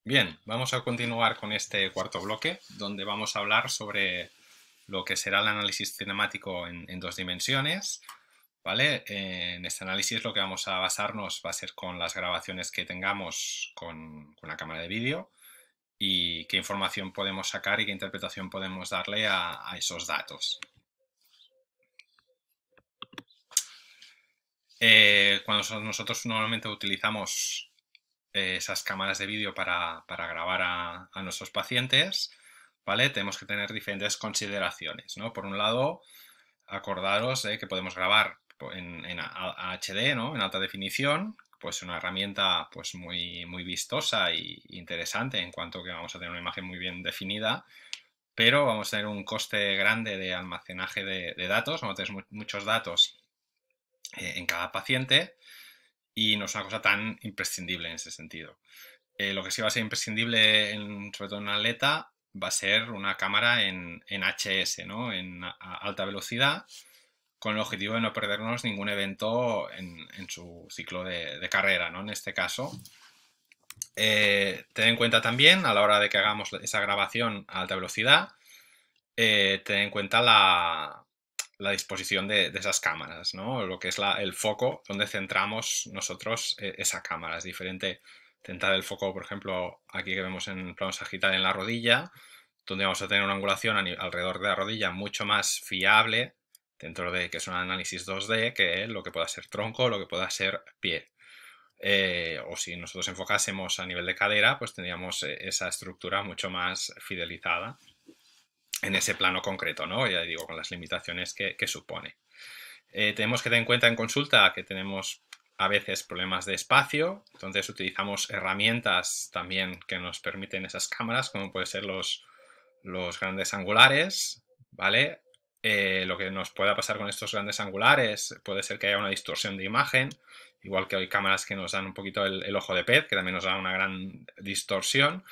Bien, vamos a continuar con este cuarto bloque, donde vamos a hablar sobre lo que será el análisis cinemático en dos dimensiones, ¿vale? En este análisis lo que vamos a basarnos va a ser con las grabaciones que tengamos con la cámara de vídeo y qué información podemos sacar y qué interpretación podemos darle a esos datos. Cuando nosotros normalmente utilizamos esas cámaras de vídeo para grabar a nuestros pacientes, ¿vale? Tenemos que tener diferentes consideraciones, ¿no? Por un lado, acordaros de que podemos grabar en HD, ¿no? En alta definición, pues una herramienta pues muy vistosa e interesante en cuanto que vamos a tener una imagen muy bien definida, pero vamos a tener un coste grande de almacenaje de datos, vamos a tener muchos datos en cada paciente y no es una cosa tan imprescindible en ese sentido. Lo que sí va a ser imprescindible, sobre todo en un atleta, va a ser una cámara en HS, ¿no? En alta velocidad, con el objetivo de no perdernos ningún evento en su ciclo de carrera, ¿no? En este caso. Ten en cuenta también, a la hora de que hagamos esa grabación a alta velocidad, ten en cuenta la disposición de esas cámaras, ¿no? Lo que es el foco donde centramos nosotros esa cámara. Es diferente centrar el foco, por ejemplo, aquí que vemos en plano sagital en la rodilla, donde vamos a tener una angulación alrededor de la rodilla mucho más fiable dentro de que es un análisis 2D que lo que pueda ser tronco o lo que pueda ser pie. O si nosotros enfocásemos a nivel de cadera, pues tendríamos esa estructura mucho más fidelizada en ese plano concreto, ¿no? Ya digo, con las limitaciones que supone. Tenemos que tener en cuenta en consulta que tenemos a veces problemas de espacio, entonces utilizamos herramientas también que nos permiten esas cámaras, como pueden ser los grandes angulares, ¿vale? Lo que nos pueda pasar con estos grandes angulares puede ser que haya una distorsión de imagen, igual que hay cámaras que nos dan un poquito el ojo de pez, que también nos da una gran distorsión.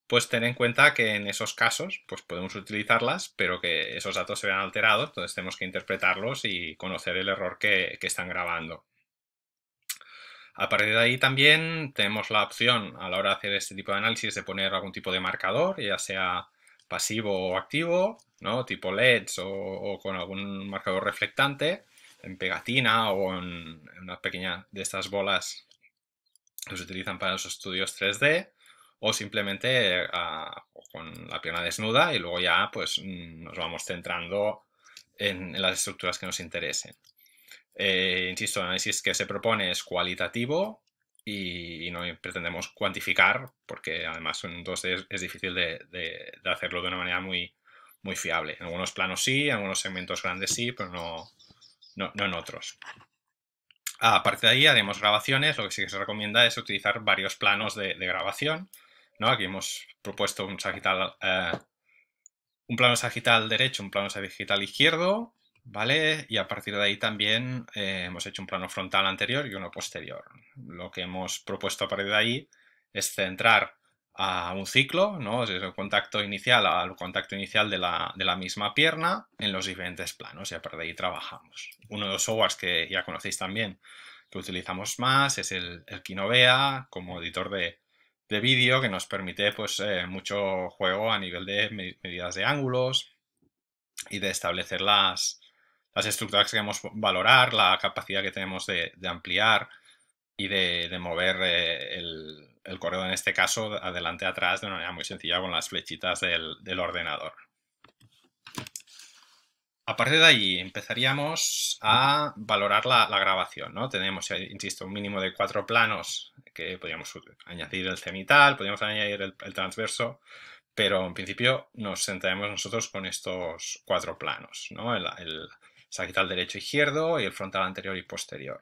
Pues ten en cuenta que en esos casos pues podemos utilizarlas, pero que esos datos se vean alterados, entonces tenemos que interpretarlos y conocer el error que están grabando. A partir de ahí también tenemos la opción a la hora de hacer este tipo de análisis de poner algún tipo de marcador, ya sea pasivo o activo, ¿no? Tipo LEDs o con algún marcador reflectante, en pegatina o en una pequeña de estas bolas que se utilizan para los estudios 3D, o simplemente con la pierna desnuda y luego ya pues nos vamos centrando en las estructuras que nos interesen. Insisto, el análisis que se propone es cualitativo y no pretendemos cuantificar porque además en 2D es difícil de hacerlo de una manera muy fiable. En algunos planos sí, en algunos segmentos grandes sí, pero no en otros. Aparte de ahí haremos grabaciones, lo que sí que se recomienda es utilizar varios planos de grabación, ¿no? Aquí hemos propuesto un plano sagital derecho, un plano sagital izquierdo, ¿vale? Y a partir de ahí también hemos hecho un plano frontal anterior y uno posterior. Lo que hemos propuesto a partir de ahí es centrar a un ciclo, ¿no? Desde el contacto inicial al contacto inicial de la misma pierna en los diferentes planos y a partir de ahí trabajamos. Uno de los softwares que ya conocéis también que utilizamos más es el Kinovea como editor de vídeo que nos permite pues mucho juego a nivel de medidas de ángulos y de establecer las estructuras que queremos valorar, la capacidad que tenemos de ampliar y de mover el correo en este caso adelante atrás de una manera muy sencilla con las flechitas del ordenador. A partir de ahí empezaríamos a valorar la grabación, ¿no? Tenemos, insisto, un mínimo de 4 planos que podríamos añadir el cenital, podríamos añadir el transverso, pero en principio nos centraremos nosotros con estos 4 planos, ¿no? El sagital derecho e izquierdo y el frontal anterior y posterior.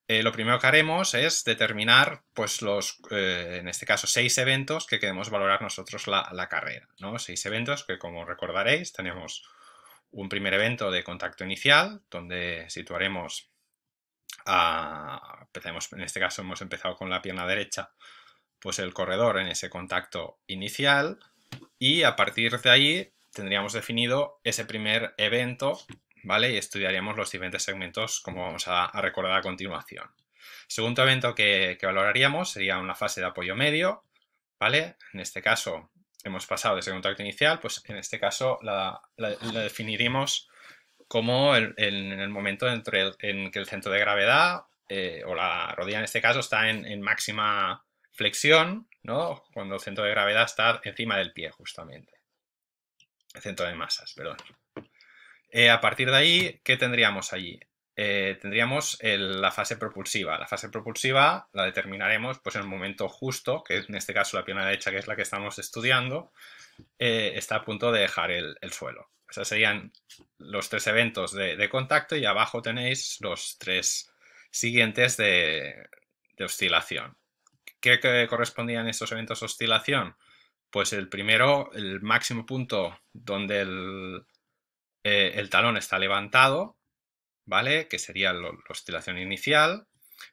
Lo primero que haremos es determinar, pues, en este caso, 6 eventos que queremos valorar nosotros la carrera, ¿no? 6 eventos que, como recordaréis, tenemos un primer evento de contacto inicial, donde situaremos en este caso hemos empezado con la pierna derecha, pues el corredor en ese contacto inicial y a partir de ahí tendríamos definido ese primer evento, ¿vale? Y estudiaríamos los diferentes segmentos como vamos a recordar a continuación. El segundo evento que valoraríamos sería una fase de apoyo medio, ¿vale? En este caso hemos pasado de ese contacto inicial, pues en este caso la definiremos como en el momento en que el centro de gravedad o la rodilla en este caso está en máxima flexión, ¿no? Cuando el centro de gravedad está encima del pie justamente. El centro de masas, perdón. A partir de ahí, ¿qué tendríamos allí? Tendríamos la fase propulsiva. La fase propulsiva la determinaremos pues, en el momento justo, que en este caso la pierna derecha, que es la que estamos estudiando, está a punto de dejar el suelo. Esos serían los 3 eventos de contacto y abajo tenéis los 3 siguientes de oscilación. ¿Qué correspondían estos eventos de oscilación? Pues el primero, el máximo punto donde el talón está levantado, ¿vale? Que sería la oscilación inicial.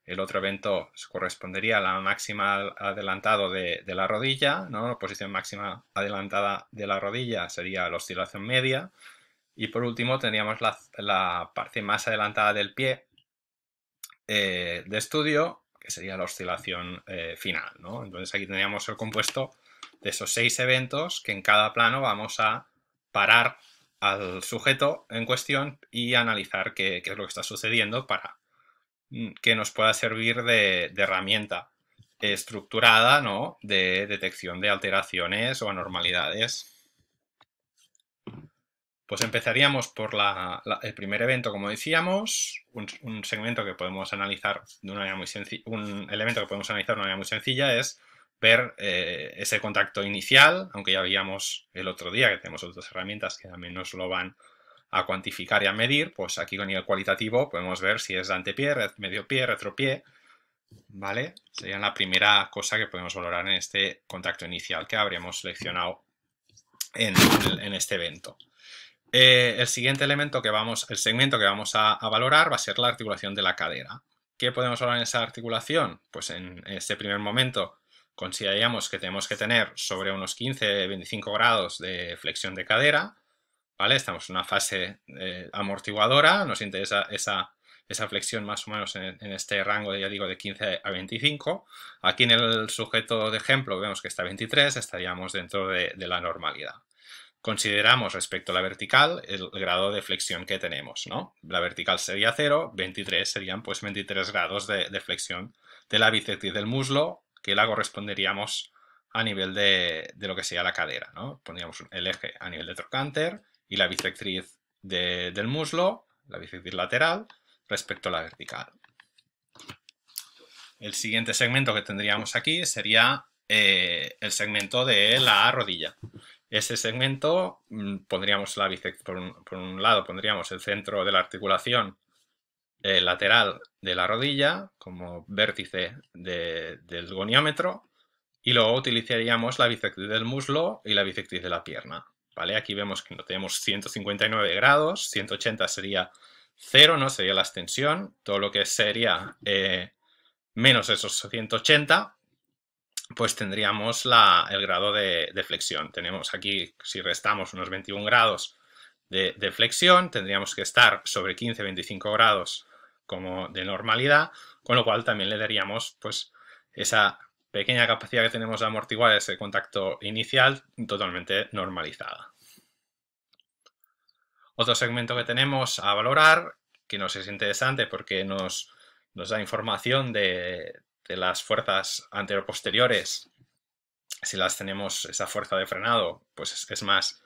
El otro evento correspondería a la máxima adelantado de la rodilla, ¿no? La posición máxima adelantada de la rodilla sería la oscilación media. Y por último tendríamos la parte más adelantada del pie de estudio, que sería la oscilación final, ¿no? Entonces aquí tendríamos el compuesto de esos 6 eventos que en cada plano vamos a parar al sujeto en cuestión y analizar qué es lo que está sucediendo para que nos pueda servir de herramienta estructurada, ¿no? De detección de alteraciones o anormalidades. Pues empezaríamos por el primer evento, como decíamos, un segmento que podemos analizar de una manera muy sencilla, un elemento que podemos analizar de una manera muy sencilla es ver ese contacto inicial, aunque ya veíamos el otro día que tenemos otras herramientas que también nos lo van a cuantificar y a medir, pues aquí con nivel cualitativo podemos ver si es antepié, medio pie, retropié, ¿vale? Sería la primera cosa que podemos valorar en este contacto inicial que habríamos seleccionado en este evento. El siguiente elemento el segmento que vamos a valorar va a ser la articulación de la cadera. ¿Qué podemos valorar en esa articulación? Pues en este primer momento consideraríamos que tenemos que tener sobre unos 15-25 grados de flexión de cadera, ¿vale? Estamos en una fase amortiguadora, nos interesa esa flexión más o menos en este rango, ya digo, de 15 a 25. Aquí en el sujeto de ejemplo vemos que está 23, estaríamos dentro de la normalidad. Consideramos respecto a la vertical el grado de flexión que tenemos, ¿no? La vertical sería 0, 23 serían pues 23 grados de flexión de la bisectriz del muslo, que la corresponderíamos a nivel de lo que sería la cadera, ¿no? Pondríamos el eje a nivel de trocánter y la bisectriz del muslo, la bisectriz lateral, respecto a la vertical. El siguiente segmento que tendríamos aquí sería el segmento de la rodilla. Ese segmento pondríamos la bisectriz, por un lado pondríamos el centro de la articulación lateral de la rodilla como vértice del goniómetro y luego utilizaríamos la bisectriz del muslo y la bisectriz de la pierna, ¿vale? Aquí vemos que no tenemos 159 grados, 180 sería 0, ¿no? Sería la extensión, todo lo que sería menos esos 180 pues tendríamos el grado de flexión. Tenemos aquí, si restamos unos 21 grados de flexión, tendríamos que estar sobre 15-25 grados como de normalidad, con lo cual también le daríamos pues esa pequeña capacidad que tenemos de amortiguar ese contacto inicial totalmente normalizada. Otro segmento que tenemos a valorar, que nos es interesante porque nos da información de las fuerzas anteroposteriores. Si las tenemos, esa fuerza de frenado, pues es más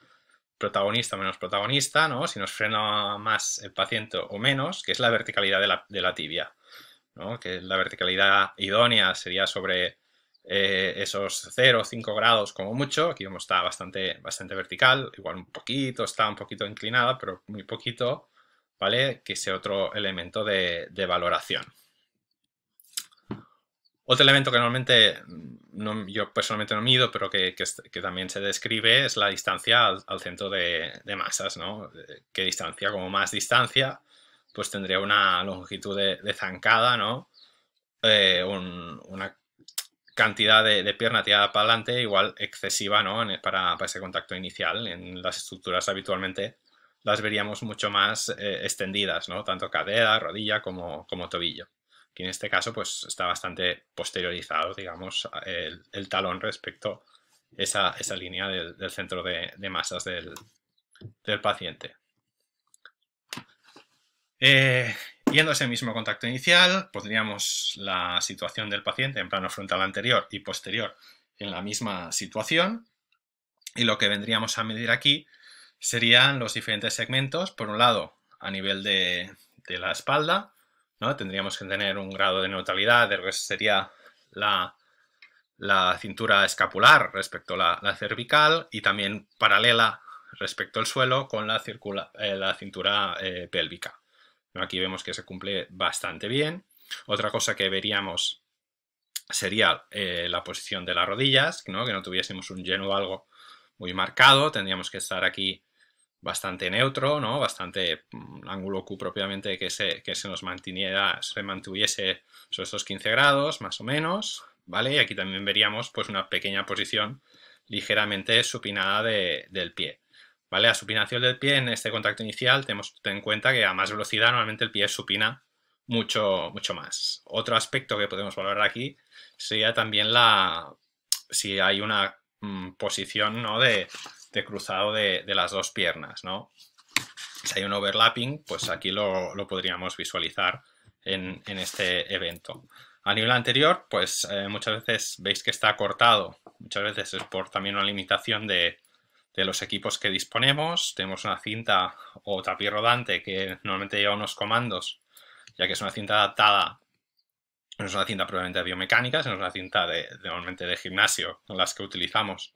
protagonista o menos protagonista, ¿no? Si nos frena más el paciente o menos, que es la verticalidad de la tibia, ¿no? Que la verticalidad idónea sería sobre esos 0 o 5 grados como mucho. Aquí vemos está bastante vertical, igual está un poquito inclinada, pero muy poquito, ¿vale? Que es otro elemento de valoración. Otro elemento que normalmente yo personalmente no mido, pero que también se describe es la distancia al centro de masas, ¿no? ¿Qué distancia? Como más distancia, pues tendría una longitud de zancada, ¿no? Una cantidad de pierna tirada para adelante igual excesiva, ¿no? Para ese contacto inicial. En las estructuras habitualmente las veríamos mucho más extendidas, ¿no? Tanto cadera, rodilla como tobillo. Aquí en este caso pues está bastante posteriorizado, digamos, el talón respecto a esa línea del centro de masas del paciente. Yendo a ese mismo contacto inicial, pondríamos la situación del paciente en plano frontal anterior y posterior en la misma situación, y lo que vendríamos a medir aquí serían los diferentes segmentos. Por un lado, a nivel de la espalda, ¿no? Tendríamos que tener un grado de neutralidad de lo que sería la cintura escapular respecto a la cervical, y también paralela respecto al suelo con la cintura pélvica. Aquí vemos que se cumple bastante bien. Otra cosa que veríamos sería la posición de las rodillas, ¿no? Que no tuviésemos un lleno o algo muy marcado. Tendríamos que estar aquí bastante neutro, ¿no? Bastante ángulo Q propiamente que se nos mantuviese sobre estos 15 grados, más o menos, ¿vale? Y aquí también veríamos pues una pequeña posición ligeramente supinada del pie, ¿vale? La supinación del pie en este contacto inicial tenemos que tener en cuenta que a más velocidad normalmente el pie supina mucho, mucho más. Otro aspecto que podemos valorar aquí sería también si hay una posición, ¿no? de cruzado de las dos piernas, ¿no? Si hay un overlapping, pues aquí lo podríamos visualizar en este evento. A nivel anterior, pues muchas veces veis que está cortado, muchas veces es por también una limitación de los equipos que disponemos. Tenemos una cinta o tapiz rodante que normalmente lleva unos comandos, ya que es una cinta adaptada, no es una cinta probablemente biomecánica, sino es una cinta normalmente de gimnasio, con las que utilizamos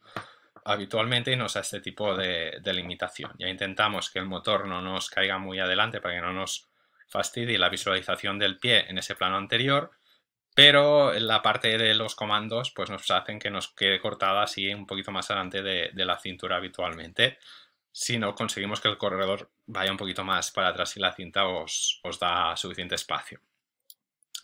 habitualmente, y nos da este tipo de limitación. Ya intentamos que el motor no nos caiga muy adelante para que no nos fastidie la visualización del pie en ese plano anterior, pero en la parte de los comandos pues nos hacen que nos quede cortada así un poquito más adelante de la cintura habitualmente. Si no conseguimos que el corredor vaya un poquito más para atrás y la cinta os da suficiente espacio.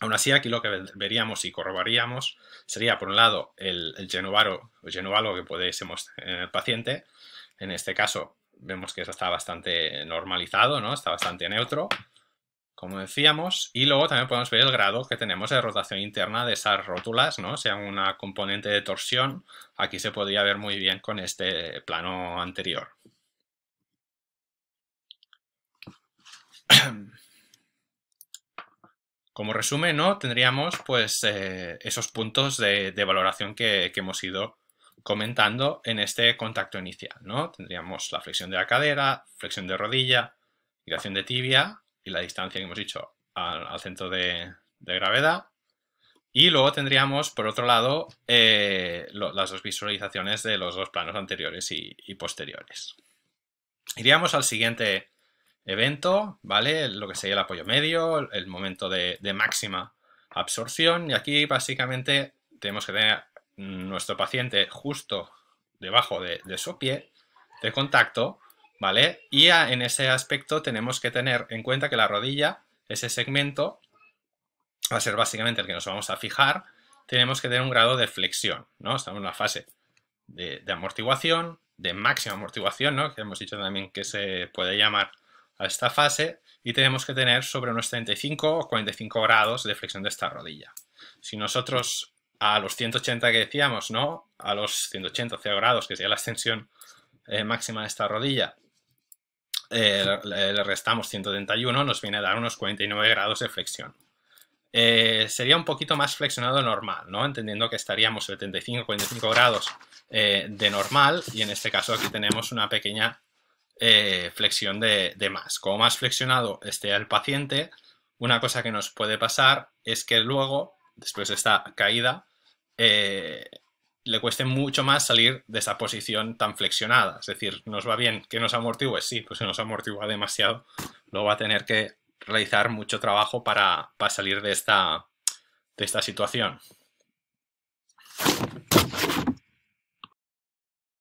Aún así, aquí lo que veríamos y corroboraríamos sería, por un lado, el genovaro o genovalo que pudiésemos en el paciente. En este caso, vemos que está bastante normalizado, ¿no? Está bastante neutro, como decíamos. Y luego también podemos ver el grado que tenemos de rotación interna de esas rótulas, ¿no? Sea una componente de torsión. Aquí se podría ver muy bien con este plano anterior. Como resumen, ¿no? Tendríamos pues esos puntos de valoración que hemos ido comentando en este contacto inicial, ¿no? Tendríamos la flexión de la cadera, flexión de rodilla, giración de tibia y la distancia que hemos dicho al centro de gravedad. Y luego tendríamos, por otro lado, las dos visualizaciones de los dos planos anteriores y posteriores. Iríamos al siguiente evento, ¿vale? Lo que sería el apoyo medio, el momento de máxima absorción, y aquí básicamente tenemos que tener nuestro paciente justo debajo de su pie de contacto, ¿vale? Y en ese aspecto tenemos que tener en cuenta que la rodilla, ese segmento, va a ser básicamente el que nos vamos a fijar. Tenemos que tener un grado de flexión, ¿no? Estamos en la fase de amortiguación, de máxima amortiguación, ¿no? Que hemos dicho también que se puede llamar a esta fase, y tenemos que tener sobre unos 35 o 45 grados de flexión de esta rodilla. Si nosotros a los 180 que decíamos, ¿no? A los 180 0 grados, que sería la extensión máxima de esta rodilla, le restamos 131, nos viene a dar unos 49 grados de flexión. Sería un poquito más flexionado normal, ¿no? Entendiendo que estaríamos 75-45 grados de normal, y en este caso aquí tenemos una pequeña flexión de más. Como más flexionado esté el paciente, una cosa que nos puede pasar es que luego, después de esta caída, le cueste mucho más salir de esa posición tan flexionada. Es decir, ¿nos va bien que nos amortigue? Sí, pues si nos amortigua demasiado, luego va a tener que realizar mucho trabajo para salir de esta situación.